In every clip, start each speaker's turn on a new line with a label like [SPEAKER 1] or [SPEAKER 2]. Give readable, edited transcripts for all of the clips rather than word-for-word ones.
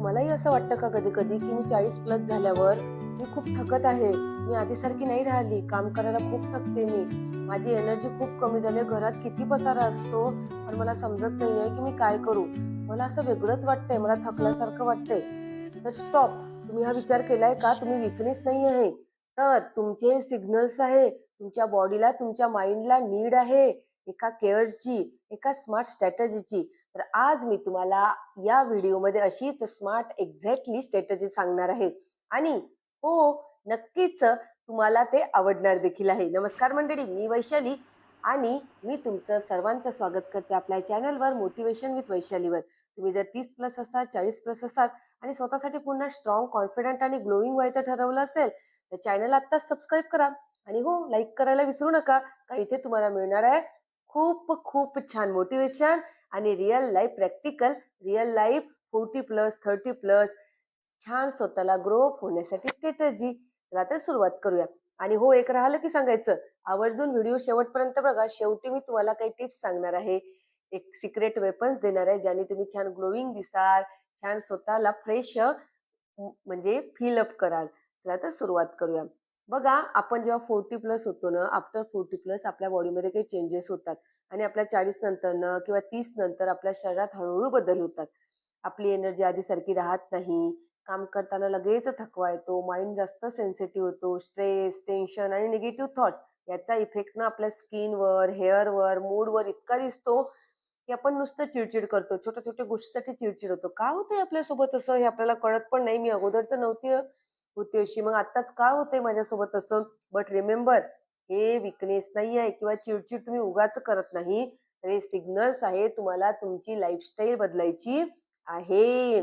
[SPEAKER 1] तुम्हालाही असं वाटतं का कधी-कधी, की मी 40 प्लस झाल्यावर मी खूप थकत आहे. मी आधीसारखी नाही राहिली. काम करायला खूप थकते मी. माझी एनर्जी खूप कमी झाली आहे. घरात किती पसारा असतो, पण मला समजत नाहीये, की मी काय करू? मला असं वेगळंच वाटतंय. मला थकल्यासारखं वाटतंय. तर स्टॉप. तुम्ही हा विचार केलाय का? तुम्ही वीकनेस नाही आहे. तर तुमचे सिग्नल्स आहे. तुमच्या बॉडीला, तुमच्या माइंडला नीड आहे एका केअरची, एका स्मार्ट स्ट्रॅटेजीची. तर आज मी तुम्हाला या व्हिडिओमध्ये अशीच स्मार्ट एक्झॅक्टली स्ट्रॅटेजी सांगणार आहे आणि हो, नक्कीच तुम्हाला ते आवडणार देखील आहे. नमस्कार मंडळी, मी वैशाली आणि मी तुमचं सर्वांचं स्वागत करते आपल्या चॅनलवर मोटिवेशन विथ वैशालीवर. तुम्ही जर 30 प्लस असाल, 40 प्लस असाल आणि स्वतःसाठी पुन्हा स्ट्रॉंग, कॉन्फिडंट आणि ग्लोईंग व्हायचं ठरवलं असेल तर चॅनल आत्ताच सबस्क्राईब करा आणि हो, लाईक करायला विसरू नका. कारण इथे तुम्हाला मिळणार आहे खूप खूप छान मोटिवेशन आणि real life practical, real life 40 plus 30 plus छान स्वतःला ग्रो होण्यासाठी स्ट्रॅटेजी. चला तर सुरुवात करूया. आणि हो, एक राहिलं की सांगायचं, आवर्जून व्हिडिओ शेवटपर्यंत बघा. शेवटी मी तुम्हाला काही टिप्स सांगणार आहे, एक सिक्रेट वेपन्स देणार आहे ज्याने तुम्ही छान ग्लोईंग दिसाल, छान स्वतःला फ्रेश म्हणजे फिल अप कराल. चला तर सुरुवात करूया. बघा, आपण जेव्हा 40 प्लस होतो ना, आफ्टर 40 प्लस आपल्या बॉडीमध्ये काही चेंजेस होतात आणि आपल्या 40 नंतरनं किंवा 30 नंतर आपल्या शरीरात हळूहळू बदल होतात. आपली एनर्जी आधीसारखी राहत नाही. काम करताना लगेच थकवा येतो. माइंड जास्त सेन्सिटिव्ह होतो. स्ट्रेस, टेन्शन आणि निगेटिव्ह थॉट्स याचा इफेक्ट ना आपल्या स्किनवर, हेअरवर, मूडवर इतका दिसतो, की आपण नुसतं चिडचिड करतो. छोट्या-छोट्या गोष्टीसाठी चिडचिड होतो. का होतंय आपल्यासोबत असं हे आपल्याला कळत पण नाही. मी अगोदर तर नव्हती होती अशी. मग आत्ताच का होतंय माझ्यासोबत असं? बट रिमेंबर, हे वीकनेस नाही आहे किंवा चिडचिड तुम्ही उगाच करत नाही. तर हे सिग्नल्स आहे तुम्हाला तुमची लाईफस्टाईल बदलायची आहे.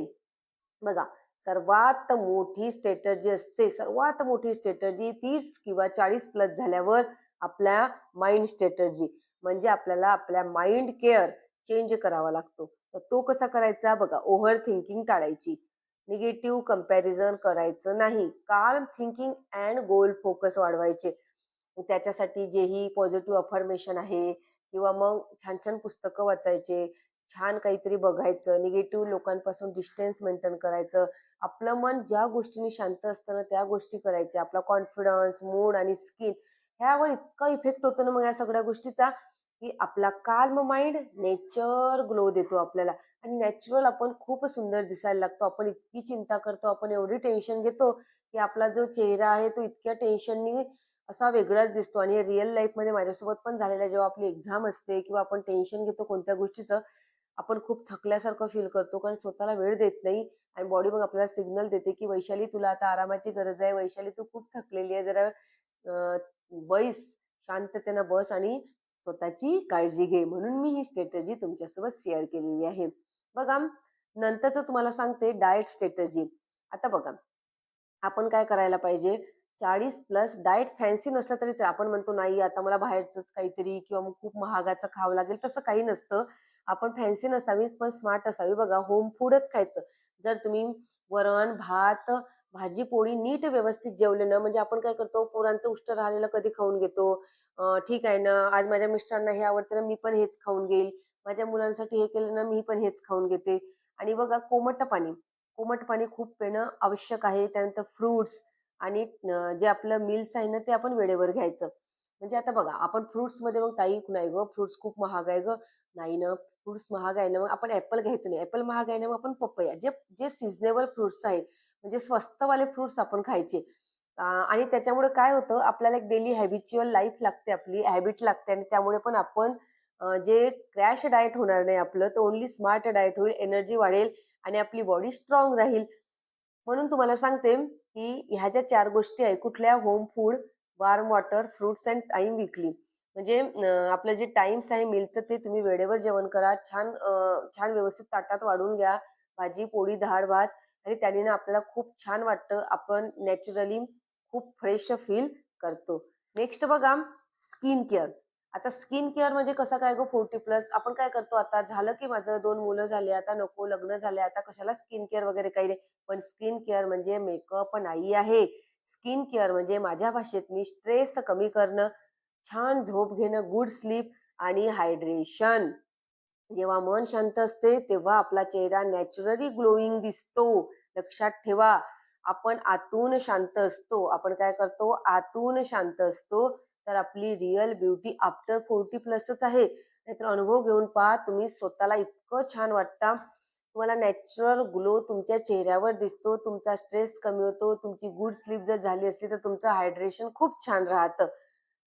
[SPEAKER 1] बघा, सर्वात मोठी स्ट्रॅटेजी असते, सर्वात मोठी स्ट्रॅटेजी 30 किंवा 40 प्लस झाल्यावर आपल्या माइंड स्ट्रॅटेजी. म्हणजे आपल्याला आपल्या माइंड केअर चेंज करावा लागतो. तर तो कसा करायचा? बघा, ओव्हर थिंकिंग टाळायची. निगेटिव्ह कंपॅरिझन करायचं नाही. Calm thinking and goal focus वाढवायचे. मग त्याच्यासाठी जेही पॉझिटिव्ह अफर्मेशन आहे किंवा मग छान छान पुस्तकं वाचायचे, छान काहीतरी बघायचं, निगेटिव्ह लोकांपासून डिस्टन्स मेंटेन करायचं. आपलं मन ज्या गोष्टींनी शांत असतं ना त्या गोष्टी करायच्या. आपला कॉन्फिडन्स, मूड आणि स्किन ह्यावर इतका इफेक्ट होतो ना मग या सगळ्या गोष्टीचा, की आपला काल्म माइंड नेचर ग्लो देतो आपल्याला आणि नॅचरल आपण खूप सुंदर दिसायला लागतो. आपण इतकी चिंता करतो, आपण एवढी टेन्शन घेतो, की आपला जो चेहरा आहे तो इतक्या टेन्शननी असा वेगळाच दिसतो. आणि रिअल लाईफमध्ये माझ्यासोबत पण झालेलं आहे. जेव्हा आपली एक्झाम असते किंवा आपण टेन्शन घेतो कोणत्या गोष्टीचं, आपण खूप थकल्यासारखं फील करतो कारण स्वतःला वेळ देत नाही आणि बॉडी मग आपल्याला सिग्नल देते, की वैशाली तुला आता आरामाची गरज आहे. वैशाली तू खूप थकलेली आहे. जरा बैस, शांततेनं बस आणि स्वतःची काळजी घे. म्हणून मी ही स्ट्रॅटेजी तुमच्यासोबत शेअर केलेली आहे. बघा, नंतरचं तुम्हाला सांगते डाएट स्ट्रॅटेजी. आता बघा, आपण काय करायला पाहिजे? 40 प्लस डाएट फॅन्सी नसलं तरी आपण म्हणतो नाही आता मला बाहेरचंच काहीतरी किंवा मग खूप महागाचं खावं लागेल, तसं काही नसतं. आपण फॅन्सी नसावी पण स्मार्ट असावी. बघा, होम फूडच खायचं. जर तुम्ही वरण, भात, भाजी, पोळी नीट व्यवस्थित जेवले ना, म्हणजे आपण काय करतो, पोरांचं उष्ट राहिलेलं कधी खाऊन घेतो. ठीक आहे ना, आज माझ्या मिस्टरांना हे आवडतं ना, मी पण हेच खाऊन घेईल. माझ्या मुलांसाठी हे केलं ना, मी पण हेच खाऊन घेते. आणि बघा, कोमट पाणी. कोमट पाणी खूप पिणं आवश्यक आहे. त्यानंतर फ्रुट्स आणि जे आपलं मील्स आहे ना, ते आपण वेळेवर घ्यायचं. म्हणजे आता बघा, आपण फ्रुट्समध्ये मग ताई नाही गं, फ्रुट्स खूप महाग आहे गं. नाही ना, फ्रुट्स महाग आहे ना, मग आपण ॲपल घ्यायचं नाही. ॲपल महाग आहे ना, मग आपण पपया. जे जे सीझनेबल फ्रुट्स आहेत, म्हणजे स्वस्तवाले फ्रुट्स आपण खायचे. आणि त्याच्यामुळे काय होतं, आपल्याला एक डेली हॅबिच्युअल लाईफ लागते, आपली हॅबिट लागते आणि त्यामुळे पण आपण जे क्रॅश डाएट होणार नाही आपलं, तर ओन्ली स्मार्ट डाएट होईल, एनर्जी वाढेल आणि आपली बॉडी स्ट्राँग राहील. म्हणून तुम्हाला सांगते, की ह्या ज्या 4 गोष्टी आहेत, कुठल्या? Home food, warm water, fruits and time weekly. म्हणजे आपलं जे टाईम्स आहे मीलचं ते तुम्ही वेळेवर जेवण करा. छान छान व्यवस्थित ताटात वाढून घ्या. भाजी, पोळी, डाळ-भात आणि त्याने ना आपल्याला खूप छान वाटतं. आपण नॅचरली खूप फ्रेश फील करतो. नेक्स्ट बघा, स्किन केअर. आता स्किन केअर म्हणजे कसं काय गं 40 प्लस? आपण काय करतो आता, झालं की माझं 2 मुलं झाली, आता नको, लग्न झाले, आता कशाला स्किन केअर वगैरे काही नाही. पण स्किन केअर म्हणजे मेकअप नाही आहे. स्किन केअर म्हणजे माझ्या भाषेत मी स्ट्रेस कमी करणं, छान झोप घेणं, गुड स्लीप आणि हायड्रेशन. जेव्हा मन शांत असते तेव्हा आपला चेहरा नॅचरली ग्लोईंग दिसतो. लक्षात ठेवा, आपण आतून शांत असतो. आपण काय करतो? आतून शांत असतो. तर आपली रिअल ब्युटी आफ्टर 40+ आहे. नाहीतर अनुभव घेऊन पहा, तुम्ही स्वतःला इतकं छान वाटतं. तुम्हाला नॅचरल ग्लो तुमच्या चेहऱ्यावर दिसतो. तुमचा स्ट्रेस कमी होतो. तुमची गुड स्लीप जर झाली असली तर तुमचं हायड्रेशन खूप छान राहतं.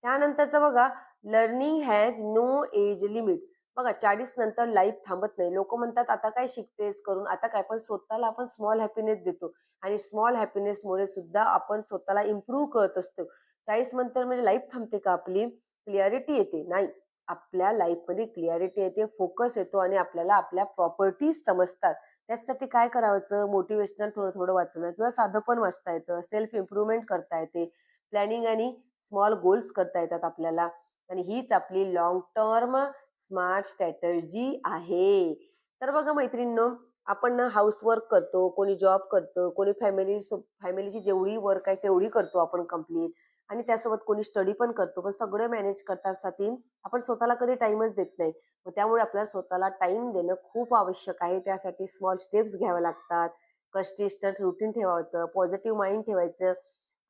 [SPEAKER 1] त्यानंतरचं बघा, learning has no age limit. बघा, 40 नंतर लाईफ थांबत नाही. लोक म्हणतात आता काय शिकतेस करून, आता काय, पण स्वतःला आपण स्मॉल हॅपीनेस देतो आणि स्मॉल हॅपीनेसमुळे सुद्धा आपण स्वतःला इम्प्रूव्ह करत असतो. 40 नंतर म्हणजे लाईफ थांबते का आपली? क्लिअरिटी येते नाही. आपल्या लाईफमध्ये क्लिअरिटी येते, फोकस येतो आणि आपल्याला आपल्या प्रॉपर्टीज समजतात. त्यासाठी काय करायचं? मोटिवेशनल थोडं थोडं वाचणं किंवा साधं पण वाचता येतं. सेल्फ इम्प्रूव्हमेंट करता येते. प्लॅनिंग आणि स्मॉल गोल्स करता येतात आपल्याला. आणि हीच आपली लॉंग टर्म स्मार्ट स्ट्रॅटर्जी आहे. तर बघा मैत्रिणींनो, आपण ना हाऊसवर्क करतो, कोणी जॉब करतो, कोणी फॅमिलीची जेवढी वर्क आहे तेवढी करतो आपण कंप्लीट, आणि त्यासोबत कोणी स्टडी पण करतो. पण सगळं मॅनेज करण्यासाठी आपण स्वतःला कधी टाइमच देत नाही. मग त्यामुळे आपल्याला स्वतःला टाइम देणं खूप आवश्यक आहे. त्यासाठी स्मॉल स्टेप्स घ्याव्या लागतात. कंसिस्टंट रुटीन ठेवायचं, पॉझिटिव्ह माइंड ठेवायचं.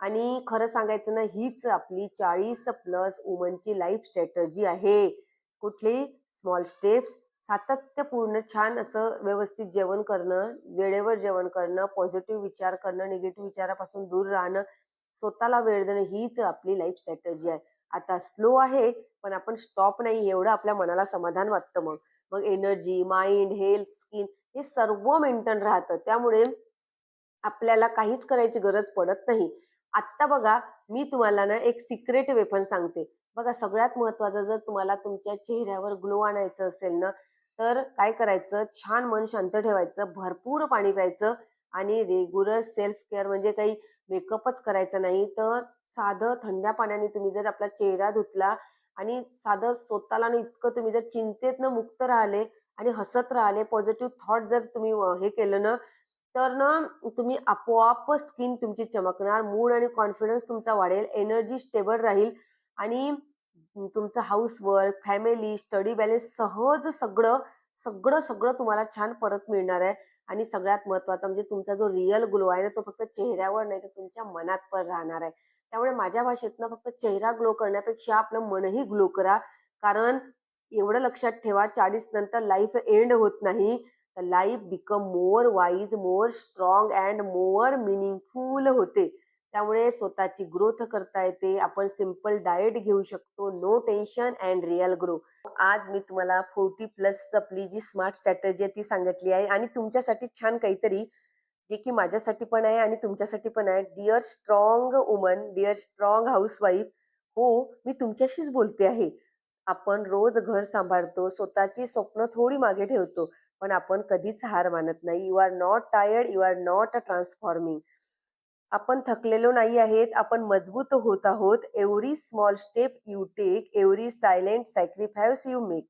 [SPEAKER 1] आणि खरं सांगायचं ना, हीच आपली 40+ वुमनची लाईफ स्ट्रॅटर्जी आहे. कुठली? स्मॉल स्टेप्स, सातत्यपूर्ण छान असं व्यवस्थित जेवण करणं, वेळेवर जेवण करणं, पॉझिटिव्ह विचार करणं, निगेटिव्ह विचारापासून दूर राहणं, स्वतःला वेळ देणं, हीच आपली लाईफ स्ट्रॅटर्जी आहे. आता स्लो आहे, पण आपण स्टॉप नाही, एवढं आपल्या मनाला समाधान वाटतं. मग मग एनर्जी, माइंड, हेल्थ, स्किन हे सर्व मेंटेन राहतं. त्यामुळे आपल्याला काहीच करायची गरज पडत नाही. आत्ता बघा, मी तुम्हाला ना एक सिक्रेट वेपन सांगते. बघा, सगळ्यात महत्वाचं, जर तुम्हाला तुमच्या चेहऱ्यावर ग्लो आणायचं असेल ना, तर काय करायचं? छान मन शांत ठेवायचं, भरपूर पाणी प्यायचं आणि रेग्युलर सेल्फ केअर म्हणजे काही मेकअपच करायचा नाही, तर साधं थंड्या पाण्याने तुम्ही जर आपला चेहरा धुतला आणि साधं स्वतःला ना इतकं तुम्ही जर चिंतेतनं मुक्त राहिले आणि हसत राहिले, पॉझिटिव्ह थॉट जर तुम्ही हे केलं ना, तर ना तुम्ही आपोआप स्किन तुमची चमकणार, मूड आणि कॉन्फिडन्स तुमचा वाढेल, एनर्जी स्टेबल राहील आणि तुमचं हाऊसवर्क, फॅमिली, स्टडी बॅलन्स सहज सगळं सगळं सगळं तुम्हाला छान परत मिळणार आहे. आणि सगळ्यात महत्वाचा म्हणजे तुमचा जो रिअल ग्लो आहे ना, तो फक्त चेहऱ्यावर नाही तर तुमच्या मनात पण राहणार आहे. त्यामुळे माझ्या भाषेतनं फक्त चेहरा ग्लो करण्यापेक्षा आपलं मनही ग्लो करा. कारण एवढं लक्षात ठेवा, 40 नंतर लाईफ एंड होत नाही. Life become more wise, more strong and more meaningful होते. त्यामुळे स्वतःची ग्रोथ करता येते. आपण सिंपल डाएट घेऊ शकतो. No tension and real grow. आज मी तुम्हाला 40+ आपली जी स्मार्ट स्ट्रॅटर्जी आहे ती सांगितली आहे आणि तुमच्यासाठी छान काहीतरी, जे की माझ्यासाठी पण आहे आणि तुमच्यासाठी पण आहे. Dear strong woman, dear strong housewife, हो, मी तुमच्याशीच बोलते आहे. आपण रोज घर सांभाळतो, स्वतःची स्वप्न थोडी मागे ठेवतो, पण आपण कधीच हार मानत नाही. You are not tired, you are not transforming. आपण थकलेलो नाही आहेत, आपण मजबूत होत आहोत. Every small step you take, every silent sacrifice you make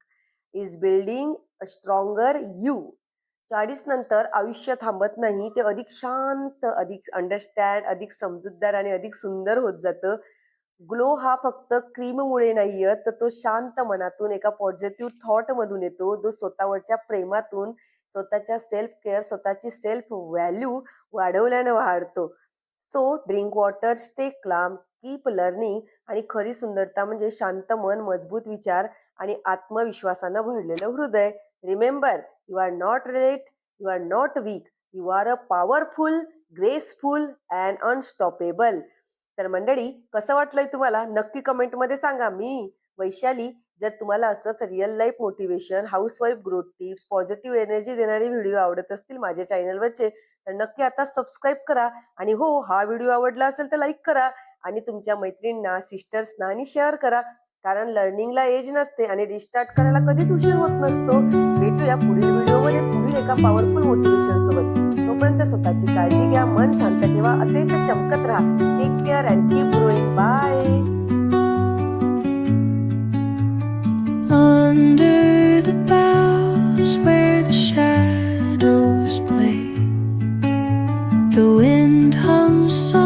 [SPEAKER 1] is building a stronger you. 40 नंतर आयुष्य थांबत नाही, ते अधिक शांत, अधिक अंडरस्टँड, अधिक समजूतदार आणि अधिक सुंदर होत जातं. ग्लो हा फक्त क्रीममुळे नाही येत, तर तो शांत मनातून, एका पॉझिटिव्ह थॉट मधून येतो, जो स्वतःवरच्या प्रेमातून, स्वतःच्या सेल्फ केअर, स्वतःची सेल्फ व्हॅल्यू वाढवल्याने वाढतो. So drink water, stay claim, keep learning. आणि खरी सुंदरता म्हणजे शांत मन, मजबूत विचार आणि आत्मविश्वासानं भरलेलं हृदय. Remember, you are not late, you are not weak, you are a powerful, graceful and unstoppable. तर मंडळी, कसं वाटलंय तुम्हाला? नक्की कमेंटमध्ये सांगा. मी वैशाली, जर तुम्हाला असंच real life motivation, housewife growth tips, positive energy देणारे व्हिडिओ आवडत असतील माझ्या चॅनलवरचे, तर नक्की आता सबस्क्राईब करा. आणि हो, हा व्हिडिओ आवडला असेल तर लाईक करा आणि तुमच्या मैत्रिणींना, सिस्टर्सना आणि शेअर करा. कारण लर्निंगला एज नसते आणि रिस्टार्ट करायला कधीच उशीर होत नसतो. भेटूया पुढील व्हिडिओमध्ये पुढील एका पॉवरफुल मोटिवेशन सोबत. तोपर्यंत स्वतःची काळजी घ्या, मन शांत ठेवा, असेच चमकत राहा. Take care and keep growing. Bye.
[SPEAKER 2] Under the boughs where the shadows play, the wind hums soft.